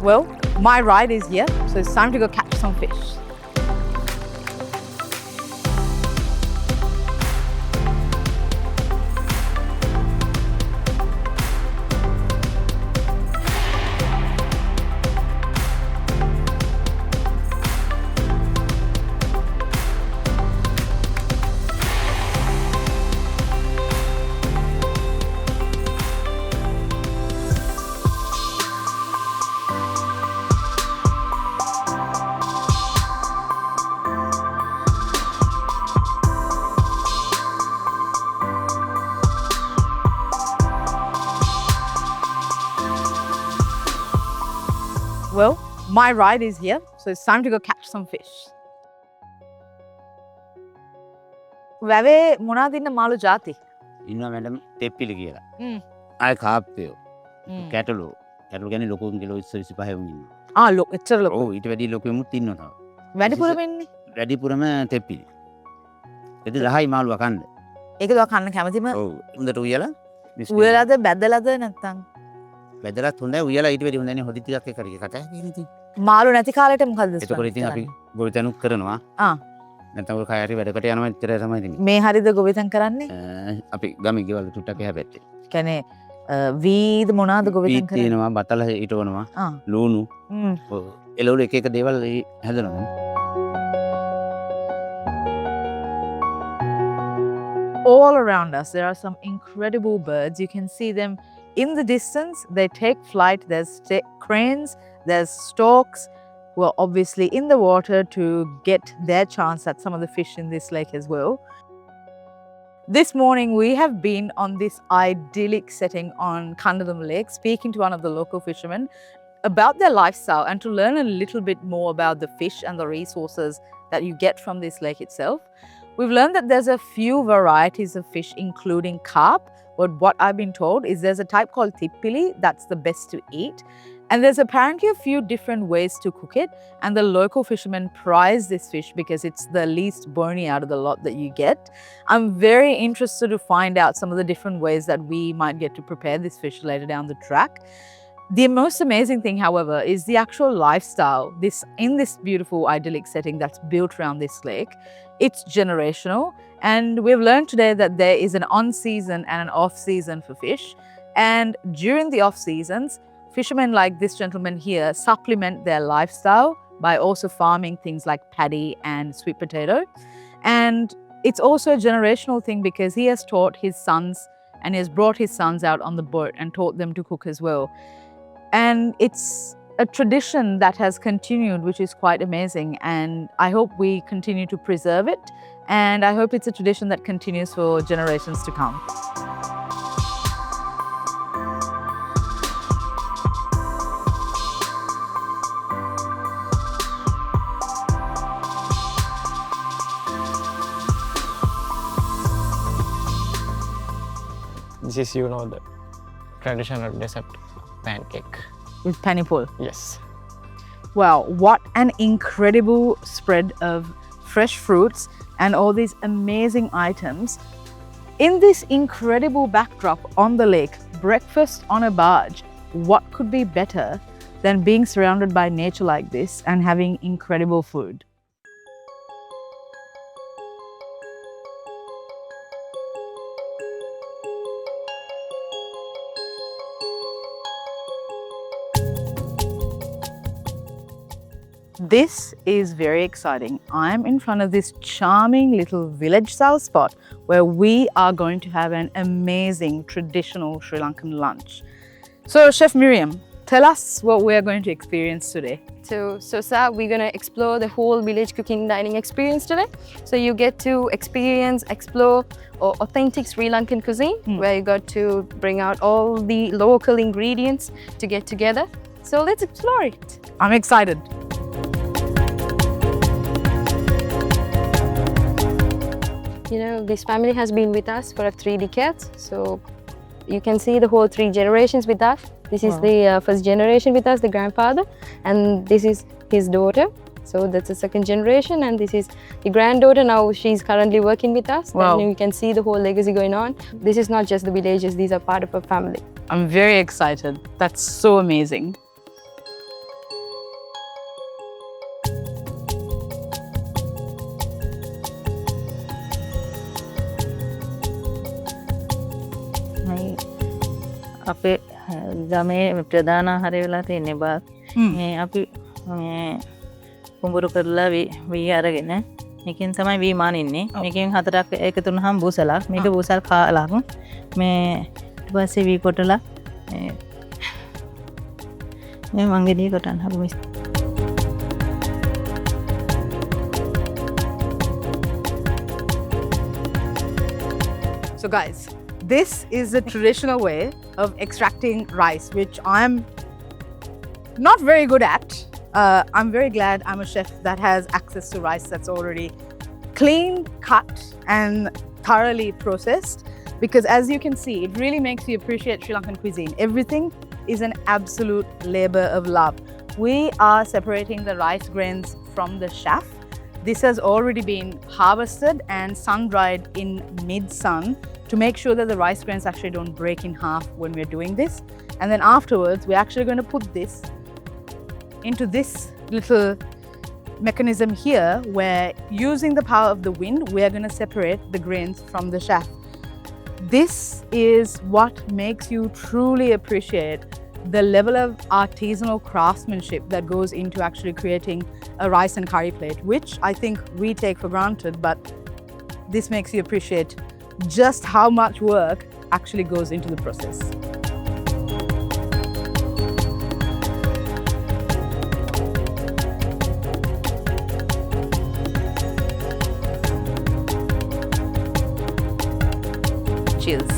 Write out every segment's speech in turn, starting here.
Well, my ride is here, so it's time to go catch some fish. Well, my ride is here, so it's time to go catch some fish. වැවේ මොනවද ඉන්න මාළු ಜಾති? ඉන්නවා madam තෙප්පිලි කියලා. ආ කාප්පයෝ. කැටලෝ. කැටලෝ කියන්නේ ලොකු කිලෝ 25 වුන් ඉන්නවා. එච්චර ලොකු. ඔව් ඊට වැඩි ලොකුෙමුත් ඉන්නවා. වැඩිපුරම ඉන්නේ? වැඩිපුරම තෙප්පිලි. ඒක 10යි මාළුවා කන්න. ඒකද ඔයා කන්න කැමතිම? ඔව්. හොඳට උයලා. උයලාද බැදලාද නැත්තම්? බැදලත් හොඳයි උයලා ඊට වැඩි හොඳයි නේ හොදි ටිකක් එක කරේ කතා කරගෙන ඉතින්. මාළු නැති කාලෙට මොකද? ඒකෝර ඉතින් අපි ගොවිතැනුත් කරනවා. නැත්නම් ඔය කය හරි වැඩකට යනවා ඉතරයි තමයි ඉතින්. මේ හරියද ගොවිතැන් කරන්නේ? අපි ගමේ ගෙවල් තුට්ටක් එහා පැත්තේ. කියන්නේ වීද මොනවාද ගොවිතැන් කරන්නේ? තියෙනවා බතල හිටවනවා. ලූණු. එළවලු එක එක දේවල් හැදෙනවා. All around us, there are some incredible birds. You can see them in the distance. They take flight. There's cranes, there's storks who are obviously in the water to get their chance at some of the fish in this lake as well. This morning, we have been on this idyllic setting on Kandalama Lake, speaking to one of the local fishermen about their lifestyle and to learn a little bit more about the fish and the resources that you get from this lake itself. We've learned that there's a few varieties of fish, including carp. But what I've been told is there's a type called tippili that's the best to eat. And there's apparently a few different ways to cook it. And the local fishermen prize this fish because it's the least bony out of the lot that you get. I'm very interested to find out some of the different ways that we might get to prepare this fish later down the track. The most amazing thing, however, is the actual lifestyle in this beautiful idyllic setting that's built around this lake. It's generational, and we've learned today that there is an on-season and an off-season for fish. And during the off-seasons, fishermen like this gentleman here supplement their lifestyle by also farming things like paddy and sweet potato. And it's also a generational thing because he has taught his sons and he has brought his sons out on the boat and taught them to cook as well. And it's a tradition that has continued, which is quite amazing. And I hope we continue to preserve it. And I hope it's a tradition that continues for generations to come. This is, the traditional dessert pancake. With pineapple? Yes. Wow, what an incredible spread of fresh fruits and all these amazing items. In this incredible backdrop on the lake, breakfast on a barge, what could be better than being surrounded by nature like this and having incredible food? This is very exciting. I'm in front of this charming little village style spot where we are going to have an amazing traditional Sri Lankan lunch. So Chef Miriam, tell us what we are going to experience today. So Sosa, we're going to explore the whole village cooking dining experience today. So you get to explore authentic Sri Lankan cuisine where you got to bring out all the local ingredients to get together. So let's explore it. I'm excited. This family has been with us for 3 decades. So you can see the whole 3 generations with us. This is the first generation with us, the grandfather, and this is his daughter. So that's the second generation, and this is the granddaughter. Now she's currently working with us. Wow. And you can see the whole legacy going on. This is not just the villages, these are part of a family. I'm very excited. That's so amazing. අපේ ගමේ ප්‍රධාන ආහාරය වෙලා තියෙන්නේ bath. මේ අපි මේ කුඹුරු කරලා වී අරගෙන මේකෙන් තමයි වී මානින්නේ. මේකෙන් හතරක් එකතු වුනහම බූසලක්. මේක බූසල් කාලක්. මේ ඊට පස්සේ වී කොටලා මේ මංගෙඩිය කොටන්න හම්බුනේ. So guys, this is the traditional way of extracting rice, which I'm not very good at. I'm very glad I'm a chef that has access to rice that's already cleaned, cut and thoroughly processed, because as you can see, it really makes you appreciate Sri Lankan cuisine. Everything is an absolute labor of love. We are separating the rice grains from the chaff. This has already been harvested and sun-dried in mid-sun to make sure that the rice grains actually don't break in half when we're doing this. And then afterwards, we're actually going to put this into this little mechanism here, where using the power of the wind, we are going to separate the grains from the chaff. This is what makes you truly appreciate the level of artisanal craftsmanship that goes into actually creating a rice and curry plate, which I think we take for granted, but this makes you appreciate just how much work actually goes into the process. Cheers.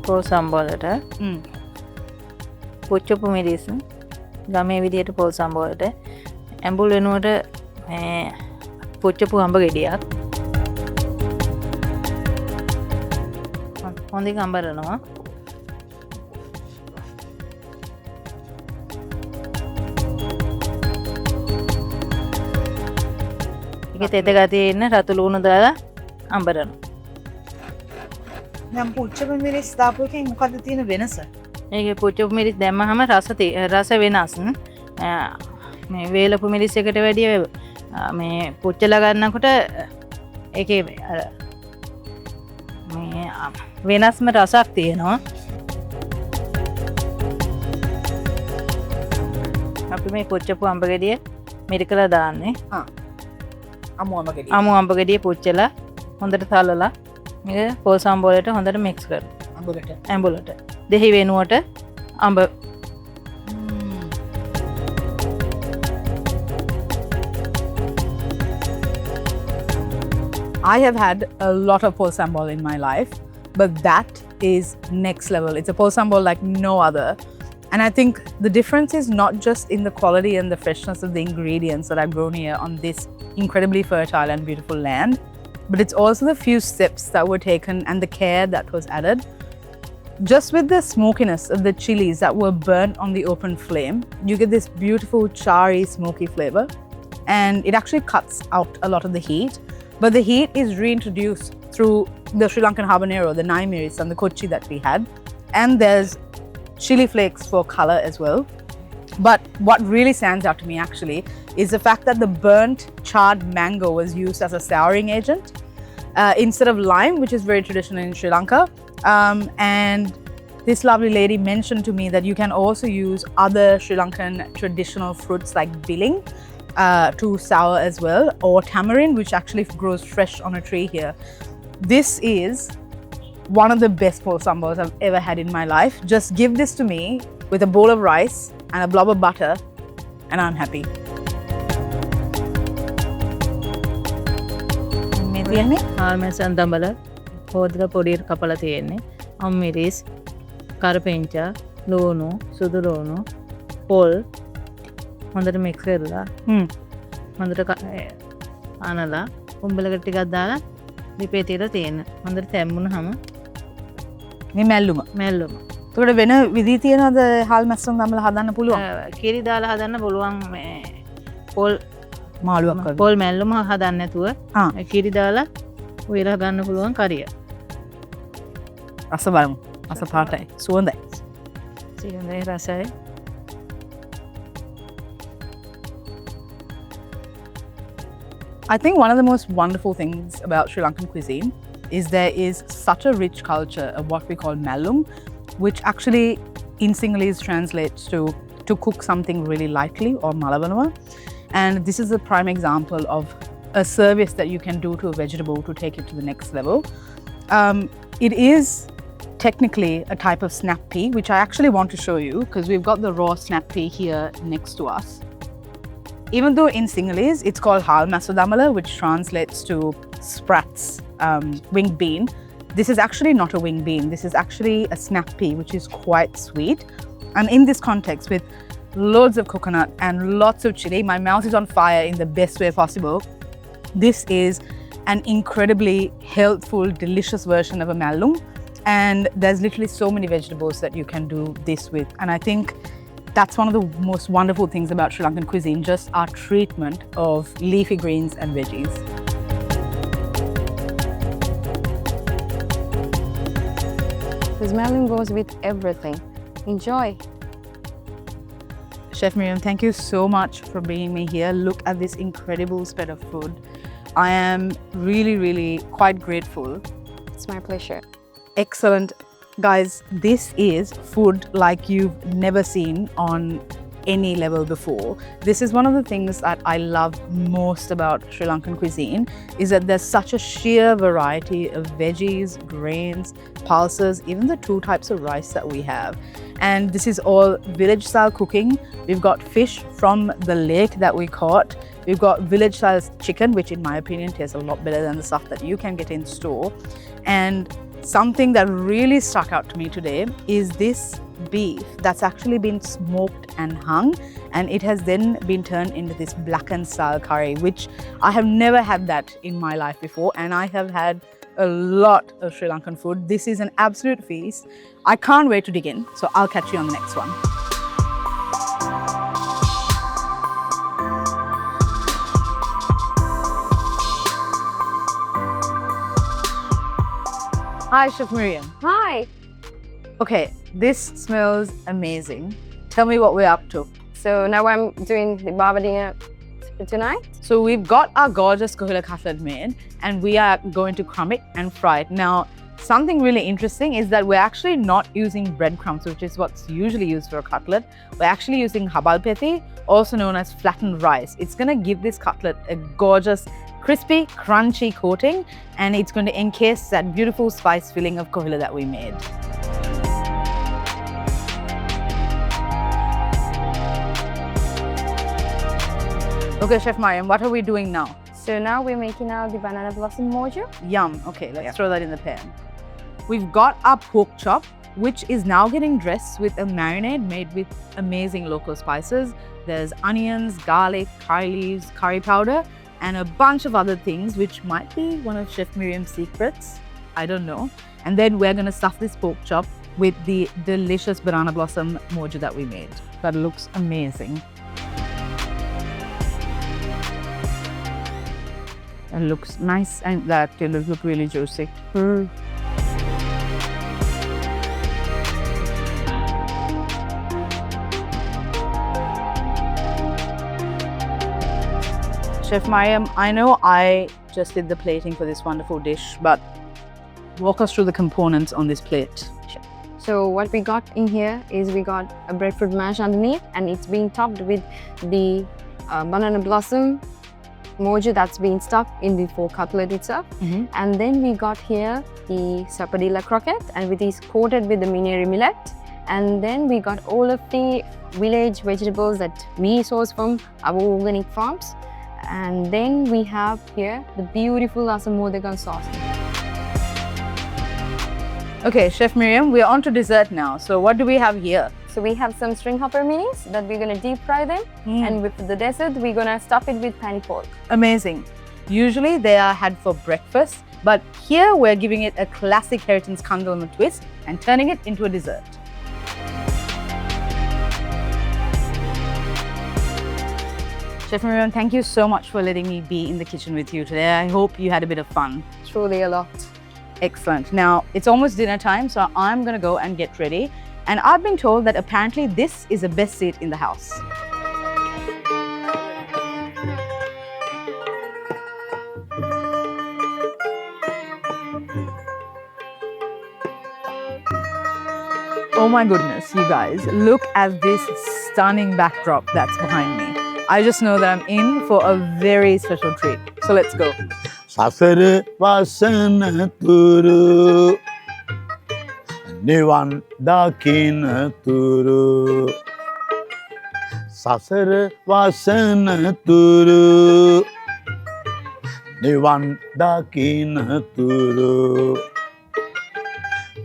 පොල් සම්බෝලට පුච්චපු මිරිස් ගමේ විදියට පොල් සම්බෝලට ඇඹුල් වෙනුවට පුච්චපු අඹ ගෙඩියක් හොඳින් අඹරනවා. ඒක තෙත ගතිය ඉන්න රතු ලුණු දාලා අඹරනවා. දැන් පුච්චපු මිරිස් දාපු එකෙන් මොකද්ද තියෙන වෙනස? ඒකේ පුච්චපු මිරිස් දැම්මහම රස වෙනස්. මේ වේලපු මිරිස් එකට වැඩිය මේ පුච්චලා ගන්නකොට ඒකේ මේ වෙනස්ම රසක් තියෙනවා. අපි මේ පුච්චපු අඹ ගෙඩිය මිරිකලා දාන්නේ. අමු අඹ ගෙඩිය. අමු අඹ ගෙඩිය පුච්චලා හොඳට තලලා මේක පොල් සම්බෝලයට හොඳට මික්ස් කරනවා. ඇඹුලට. දෙහි වෙනුවට අඹ I have had a lot of pol sambol in my life, but that is next level. It's a pol sambol like no other. And I think the difference is not just in the quality and the freshness of the ingredients that are grown here on this incredibly fertile and beautiful land, but it's also the few steps that were taken and the care that was added. Just with the smokiness of the chilies that were burnt on the open flame, you get this beautiful charry smoky flavor, and it actually cuts out a lot of the heat. But the heat is reintroduced through the Sri Lankan habanero, the nai miris and the kochi that we had. And there's chili flakes for color as well. But what really stands out to me actually is the fact that the burnt charred mango was used as a souring agent instead of lime, which is very traditional in Sri Lanka. And this lovely lady mentioned to me that you can also use other Sri Lankan traditional fruits like biling to sour as well, or tamarind, which actually grows fresh on a tree here. This is one of the best pol sambols I've ever had in my life. Just give this to me with a bowl of rice and a blob of butter and I'm happy. මේ තියෙන්නේ ආල්මසන් දඹල හොදලා පොඩියට කපලා තියෙන්නේ. අම්මිරිස්, කරපෙන්චා, ලුණු, සුදු ලුණු, පොල් හොඳට mix කරලා හොඳට අනලා උඹලකට ටිකක් දාලා දීපේ තියලා තියෙන. හොඳට තැම්බුනහම මේ මැල්ලුම. ඒකට වෙන විදි තියනවද හාල් මැස්සන් දම්ලා හදන්න පුළුවන්? කිරි දාලා හදන්න පුළුවන්. මේ පොල් මාළුවක් වගේ. පොල් මැල්ලුම හදන්න නැතුව කිරි දාලා උයලා ගන්න පුළුවන් කරිය. රස බලමු. රස පාටයි. සුවඳයි. සුවඳයි රසයි. I think one of the most wonderful things about Sri Lankan cuisine is there is such a rich culture of what we call Malum, which actually in Sinhalese translates to cook something really lightly, or malabanava. And this is a prime example of a service that you can do to a vegetable to take it to the next level. It is technically a type of snap pea, which I actually want to show you because we've got the raw snap pea here next to us. Even though in Sinhalese it's called hal masudamala, which translates to sprats, winged bean, this is actually not a winged bean. This is actually a snap pea, which is quite sweet. And in this context, with loads of coconut and lots of chili, my mouth is on fire in the best way possible. This is an incredibly healthful, delicious version of a malum. And there's literally so many vegetables that you can do this with. And I think that's one of the most wonderful things about Sri Lankan cuisine, just our treatment of leafy greens and veggies. This malum goes with everything. Enjoy. Chef Miriam, thank you so much for bringing me here. Look at this incredible spread of food. I am really, really quite grateful. It's my pleasure. Excellent. Guys, this is food like you've never seen on any level before. This is one of the things that I love most about Sri Lankan cuisine, is that there's such a sheer variety of veggies, grains, pulses, even the 2 types of rice that we have. And this is all village style cooking. We've got fish from the lake that we caught. We've got village style chicken, which in my opinion tastes a lot better than the stuff that you can get in store. And something that really stuck out to me today is this beef that's actually been smoked and hung, and it has then been turned into this blackened style curry, which I have never had that in my life before, and I have had a lot of Sri Lankan food. This is an absolute feast. I can't wait to dig in, so I'll catch you on the next one. Hi, Chef Miriam. Hi. Okay, this smells amazing. Tell me what we're up to. So now I'm doing the baba dinner tonight. So we've got our gorgeous kohila cutlet made, and we are going to crumb it and fry it. Now, something really interesting is that we're actually not using breadcrumbs, which is what's usually used for a cutlet. We're actually using habalpethi, also known as flattened rice. It's going to give this cutlet a gorgeous, crispy, crunchy coating, and it's going to encase that beautiful spice filling of kohila that we made. Okay, Chef Mariam, what are we doing now? So now we're making out the banana blossom mojo. Yum. Okay, let's throw that in the pan. We've got our pork chop, which is now getting dressed with a marinade made with amazing local spices. There's onions, garlic, curry leaves, curry powder, and a bunch of other things, which might be one of Chef Miriam's secrets. I don't know. And then we're going to stuff this pork chop with the delicious banana blossom mojo that we made. That looks amazing. It looks nice, and that will look really juicy. Chef Mariam, I know I just did the plating for this wonderful dish, but walk us through the components on this plate. So what we got in here is we got a breadfruit mash underneath, and it's being topped with the banana blossom mojo that's been stuffed in the pork cutlet itself. And then we got here the sapadilla croquette, and it is coated with the mineri millet. And then we got all of the village vegetables that we source from our organic farms. And then we have here the beautiful asam modagan sauce. Okay, Chef Miriam, we're on to dessert now. So what do we have here? So we have some string hopper minis that we're going to deep fry them. And with the dessert, we're going to stuff it with pani pork. Amazing. Usually they are had for breakfast, but here we're giving it a classic Heritance Kandalama twist and turning it into a dessert. Chef Miriam, thank you so much for letting me be in the kitchen with you today. I hope you had a bit of fun. Truly a lot. Excellent. Now, it's almost dinner time, so I'm going to go and get ready. And I've been told that apparently this is the best seat in the house. Oh my goodness, you guys, look at this stunning backdrop that's behind me. I just know that I'm in for a very special treat. So let's go. සසර වසන තුරු නිවන් දකින තුරු සසර වසන තුරු නිවන් දකින තුරු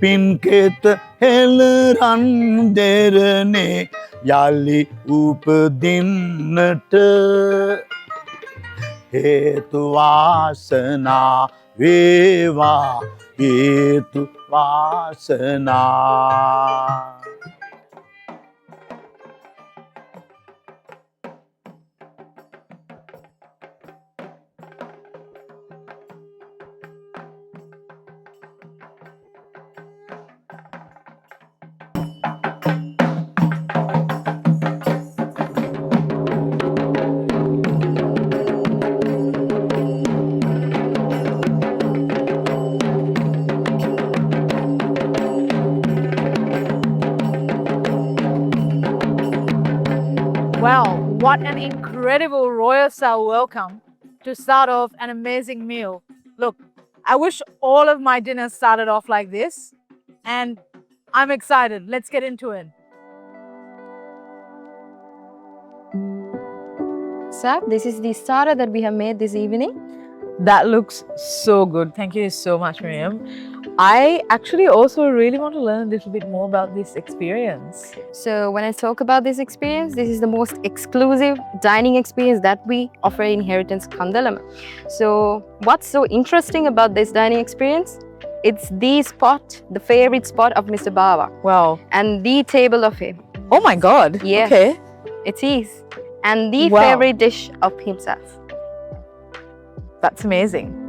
පින්කෙත හෙළරන් දෙරනේ යලි උපදින්නට හේතු වාසනා වේවා හේතු වාසනා Wow, what an incredible royal style welcome to start off an amazing meal. Look, I wish all of my dinners started off like this, and I'm excited. Let's get into it. Sir, this is the starter that we have made this evening. That looks so good. Thank you so much, Miriam. I actually also really want to learn a little bit more about this experience. So when I talk about this experience, this is the most exclusive dining experience that we offer in Heritance Kandalama. So what's so interesting about this dining experience? It's the spot, the favorite spot of Mr. Bawa. Wow. And the table of him. Oh my God. Yeah. Okay. It is. And the Wow. favorite dish of himself. That's amazing.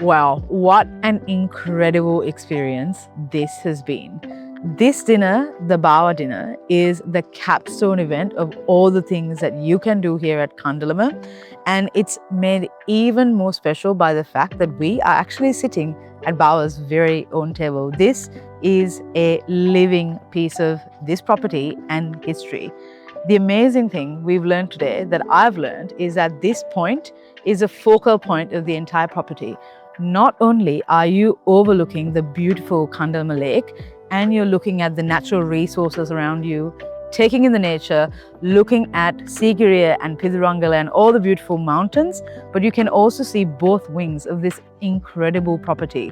Wow, what an incredible experience this has been. This dinner, the Bawa dinner, is the capstone event of all the things that you can do here at Kandalama. And it's made even more special by the fact that we are actually sitting at Bawa's very own table. This is a living piece of this property and history. The amazing thing we've learned today, that I've learned, is that this point is a focal point of the entire property. Not only are you overlooking the beautiful Kandalama Lake and you're looking at the natural resources around you, taking in the nature, looking at Sigiriya and Pidurangala and all the beautiful mountains, but you can also see both wings of this incredible property.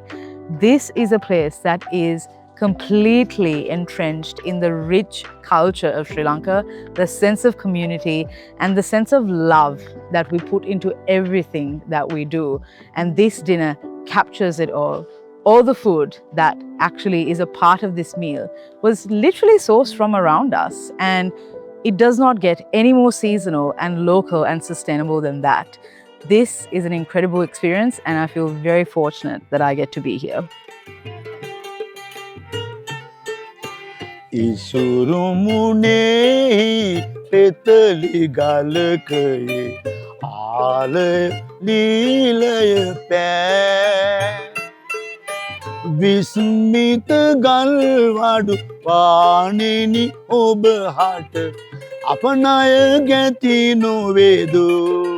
This is a place that is completely entrenched in the rich culture of Sri Lanka, the sense of community and the sense of love that we put into everything that we do. And this dinner captures it all. All the food that actually is a part of this meal was literally sourced from around us, and it does not get any more seasonal and local and sustainable than that. This is an incredible experience, and I feel very fortunate that I get to be here. ඉසුරුමුණෙහි පෙතලි ගලකයේ ආලය ලීලය පෑ විස්මිත ගල්වඩු පානෙනි ඔබ හට අපනය ගැති නොවේදෝ